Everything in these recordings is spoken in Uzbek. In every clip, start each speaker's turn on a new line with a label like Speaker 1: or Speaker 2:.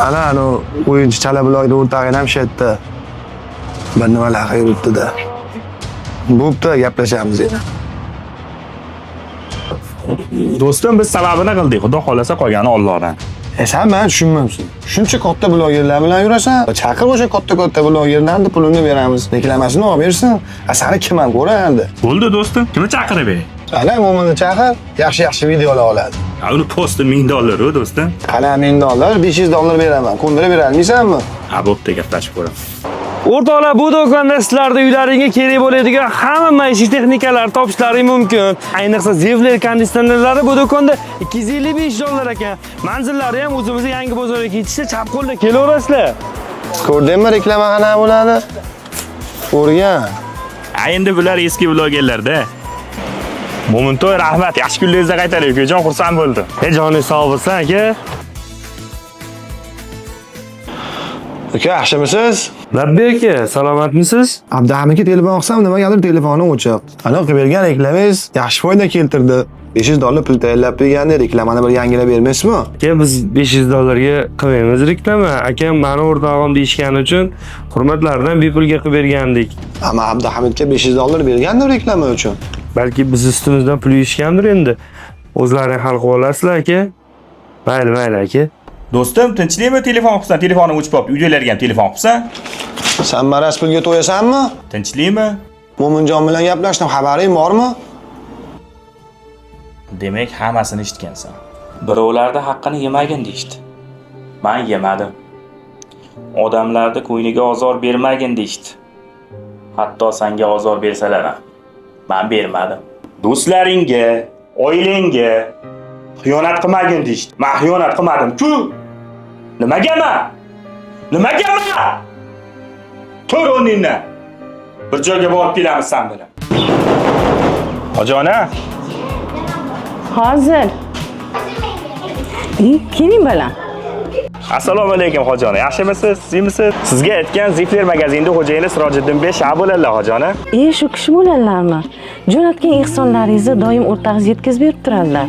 Speaker 1: Ana o'yinchi chala bloyni o'rtag'ini ham shetda. Bir nimalar yuribdi-da. Bo'pti, gaplashamiz endi.
Speaker 2: Do'stim, biz sababini qildik. Xudo xolasa qolgani Allohdan.
Speaker 1: Sen meni tushunmayapsan. Shuncha katta blogerlar bilan yurasan. Chaqir o'sha katta blogerlarni pulini beramiz. Reklamasini olib bersin. Seni kim ham ko'radi?
Speaker 2: Bo'ldi do'stim. Kimni chaqirib ber?
Speaker 1: Ana mo'minni chaqir, yaxshi videolar oladi.
Speaker 2: Uni posti $1000 do'stim.
Speaker 1: Qala $1000, $500 beraman. Ko'ndirib berolmaysanmi?
Speaker 2: Ha, bo'pti, gaplashib ko'raman.
Speaker 3: O'rtoqlar, bu do'konda sizlarda uylaringizga kerak bo'ladigan hamma maishiy texnikalar topishlaring mumkin. Ayniqsa Zevler konditsionerlari bu do'konda $255 ekan. Manzillari ham o'zimizga yangi bozorga ketishda chap qo'lda kelaverasizlar.
Speaker 1: Ko'rdingmi, reklama qanaqa bo'ladi? O'rgan.
Speaker 2: Endi bular eski blogerlarda. Mo'minto'y, rahmat. Yaxshi kunlaringizga qaytaring, ukajon, xursand bo'ldim.
Speaker 3: Joningiz sog' bo'lsin, aka.
Speaker 1: Uka, yaxshimisiz?
Speaker 3: Labbi aka, salomatmisiz?
Speaker 1: Abduhamidga telefon qilsam, nimagadir telefoni o'chiq. Ana qilib bergan reklamangiz yaxshi foyda keltirdi. $500 pul tayyorlab berganda reklamani bir yangilab bermaysizmi?
Speaker 3: Aka, biz $500 ga qilmaymiz reklama. Akam meni o'rtog'im deyishgani uchun hurmatlardan bepulga qilib bergandik.
Speaker 1: Ammo Abduhamidga $500 bergandi reklama uchun.
Speaker 3: Balki biz ustimizdan pul yeyishgandir endi. O'zlaring hal qilib olasizlar, aka. Mayli, aka.
Speaker 2: Do'stim, tinchlikmi? Telefon qilsan, telefonim o'chib qolibdi. Uydalarga ham telefon qilsan.
Speaker 1: Sen maraz pulga to'yasanmi?
Speaker 2: Tinchlikmi?
Speaker 1: Mo'minjon bilan gaplashdim, xabaring bormi?
Speaker 2: Demak, hammasini eshitgansan. Birovlarda haqqini yemagin deydi. Men yemadim. Odamlarni ko'ngliga ozor bermagin deydi. Hatto senga ozor bersalar ham men bermadim. Do'stlaringga, oilangga xiyonat qilmagin deydi. Men xiyonat qilmadim-ku. Nimaga? Tur o'rningdan. Bir joyga borib kelamiz sen bilan. Hojona,
Speaker 4: Hozir. Keling balam.
Speaker 2: Assalomu alaykum hojona. Yaxshimisiz? Sizmisiz? Sizga aytgan Zifler magazinida xo'jayini Sirojiddin Bey sha bo'ladilar hojona.
Speaker 4: Shu kishi bo'lanlarmi? Jo'natgan ehsonlaringizni doim o'rtag'iz yetkazib berib turadilar.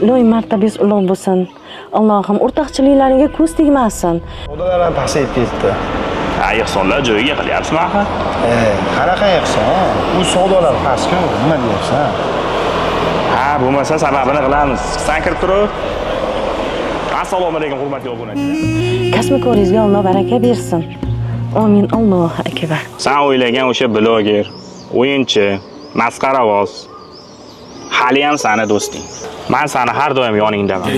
Speaker 4: Ilohim martabangiz ulug' bo'lsin. Allohim o'rtaqchiliklaringga ko'z tegmasin.
Speaker 1: Savdolar ham pasayib ketdi.
Speaker 2: Ha, ehsonlar joyiga qilyapsizmi axir?
Speaker 1: Qanaqa ehson? U savdolar pastku, nima deyapsan?
Speaker 2: Ha, bo'lmasa sababini qilamiz. Sen kirib tur. Assalomu alaykum hurmatli obunachilar.
Speaker 4: Kasb-koringizga Alloh baraka bersin. Amin. Allohu akbar.
Speaker 2: Sen o'ylagan o'sha bloger, o'yinchi, masxaravoz hali ham seni do'sting. Men seni har doim yoningdaman.